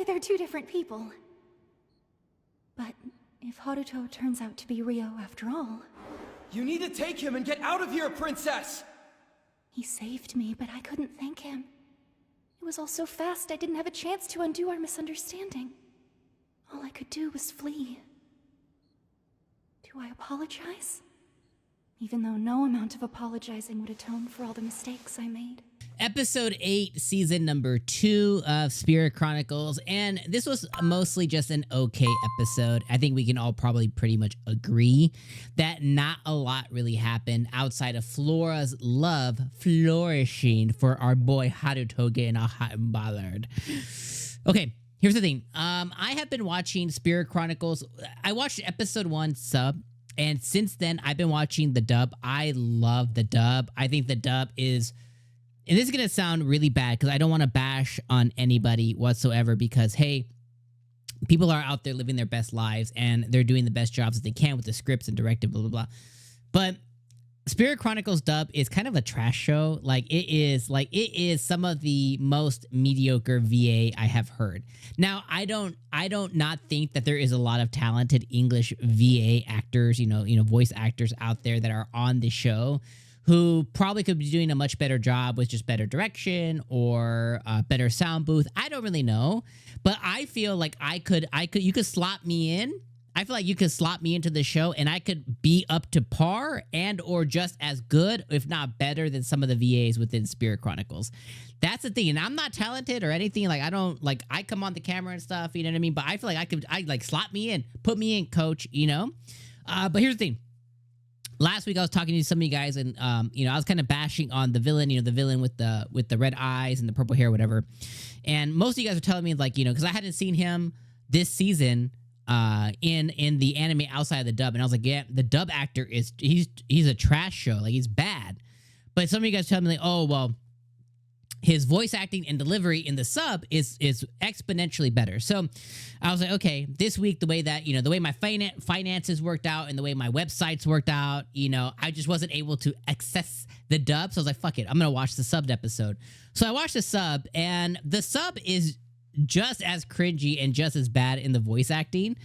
say they're two different people. But if Haruto turns out to be Rio after all... You need to take him and get out of here, Princess! He saved me, but I couldn't thank him. It was all so fast I didn't have a chance to undo our misunderstanding. All I could do was flee. Do I apologize? Even though no amount of apologizing would atone for all the mistakes I made. Episode 8, season number 2 of Spirit Chronicles, and this was mostly just an okay episode. I think we can all probably pretty much agree that not a lot really happened outside of Flora's love flourishing for our boy Haruto getting all hot and bothered. Okay, here's the thing. I have been watching Spirit Chronicles. I watched episode 1 sub, and since then I've been watching the dub. I love the dub. I think the dub is... And this is going to sound really bad because I don't want to bash on anybody whatsoever because, hey, people are out there living their best lives and they're doing the best jobs that they can with the scripts and directing, blah, blah, blah. But Spirit Chronicles dub is kind of a trash show. It is some of the most mediocre VA I have heard. Now, I don't not think that there is a lot of talented English VA actors, voice actors out there that are on the show who probably could be doing a much better job with just better direction or better sound booth. I don't really know, but I feel like you could slot me in. I feel like you could slot me into the show and I could be up to par and or just as good, if not better than some of the VAs within Spirit Chronicles. That's the thing. And I'm not talented or anything. I come on the camera and stuff, you know what I mean? But I feel like I slot me in, put me in, coach, But here's the thing. Last week I was talking to some of you guys and, I was kind of bashing on the villain, the villain with the red eyes and the purple hair, whatever. And most of you guys are telling me because I hadn't seen him this season in the anime outside of the dub. And I was like, yeah, the dub actor he's a trash show. He's bad. But some of you guys tell me oh, well, his voice acting and delivery in the sub is exponentially better. So I was like, okay, this week, the way that, the way my finances worked out and the way my websites worked out, I just wasn't able to access the dub. So I was like, fuck it, I'm going to watch the subbed episode. So I watched the sub and the sub is just as cringy and just as bad in the voice acting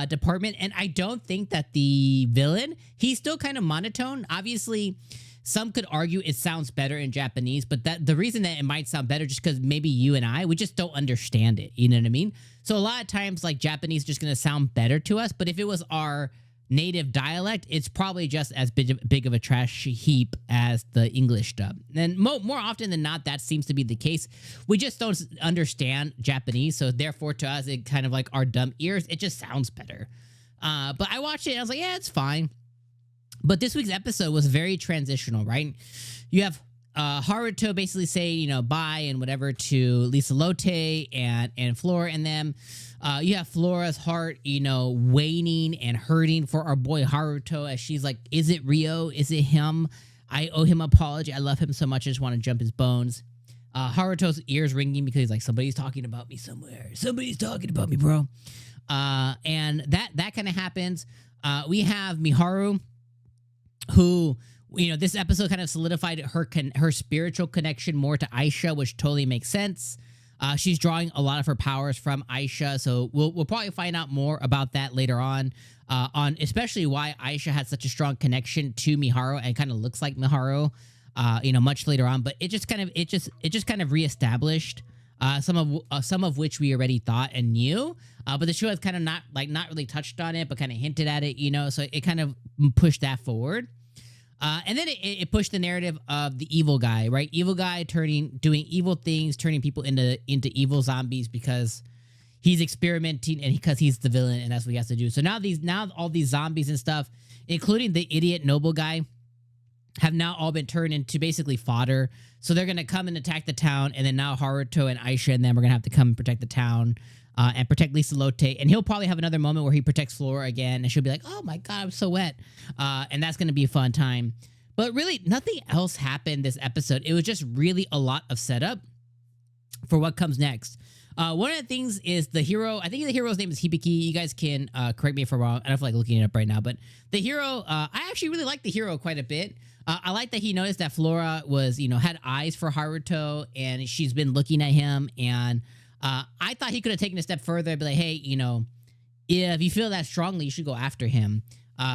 department. And I don't think that the villain, he's still kind of monotone. Obviously, some could argue it sounds better in Japanese, but the reason that it might sound better just because maybe you and we just don't understand it. You know what I mean? So a lot of times, Japanese is just going to sound better to us. But if it was our native dialect, it's probably just as big of a trash heap as the English dub. And more often than not, that seems to be the case. We just don't understand Japanese. So therefore, to us, it kind of our dumb ears, it just sounds better. But I watched it and I was like, yeah, it's fine. But this week's episode was very transitional, right? You have Haruto basically say, bye and whatever to Liselotte and Flora and them. You have Flora's heart, waning and hurting for our boy Haruto as she's like, is it Rio? Is it him? I owe him an apology. I love him so much. I just want to jump his bones. Haruto's ears ringing because he's like, somebody's talking about me somewhere. Somebody's talking about me, bro. And that kind of happens. We have Miharu, who, this episode kind of solidified her spiritual connection more to 𝐒𝐻𝐻, which totally makes sense. She's drawing a lot of her powers from 𝐒𝐻𝐻, so we'll probably find out more about that later on especially why 𝐒𝐻𝐻 had such a strong connection to Miharu and kind of looks like Miharu, much later on. But it just kind of reestablished some of which we already thought and knew. But the show has kind of not really touched on it, but kind of hinted at it, so it kind of pushed that forward. And then it pushed the narrative of the evil guy, right? Evil guy doing evil things, turning people into evil zombies because he's experimenting and because he's the villain and that's what he has to do. So now all these zombies and stuff, including the idiot noble guy, have now all been turned into basically fodder. So they're going to come and attack the town, and then now Haruto and 𝐒𝐻𝐻 and them are going to have to come and protect the town and protect Liselotte. And he'll probably have another moment where he protects Flora again, and she'll be like, oh my God, I'm so wet. And that's going to be a fun time. But really, nothing else happened this episode. It was just really a lot of setup for what comes next. One of the things is the hero. I think the hero's name is 𝐜𝐴𝐵𝐵. You guys can correct me if I'm wrong. I don't feel like looking it up right now. But the hero, I actually really like the hero quite a bit. I like that he noticed that Flora was, had eyes for Haruto, and she's been looking at him. And I thought he could have taken a step further and be like, hey, you know, if you feel that strongly, you should go after him.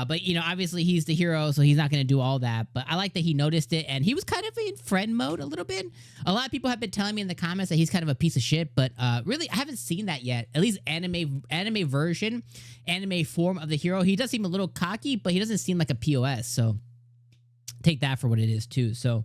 But, you know, obviously he's the hero, so he's not going to do all that. But I like that he noticed it, and he was kind of in friend mode a little bit. A lot of people have been telling me in the comments that he's kind of a piece of shit, but really, I haven't seen that yet. At least anime version, anime form of the hero. He does seem a little cocky, but he doesn't seem like a POS, so take that for what it is, too. So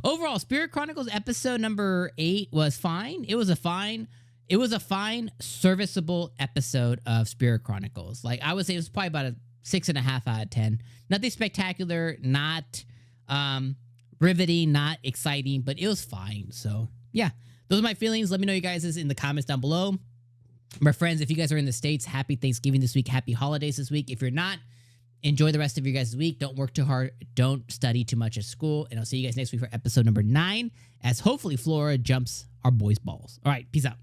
overall, Spirit Chronicles episode number 8 was fine. It was a fine, serviceable episode of Spirit Chronicles. Like, I would say it was probably about a 6.5 out of 10. Nothing spectacular, not riveting, not exciting, but it was fine. So yeah, those are my feelings. Let me know you guys in the comments down below. My friends, if you guys are in the States, happy Thanksgiving this week. Happy holidays this week. If you're not, enjoy the rest of your guys' week. Don't work too hard. Don't study too much at school. And I'll see you guys next week for episode number 9, as hopefully Flora jumps our boys' balls. All right, peace out.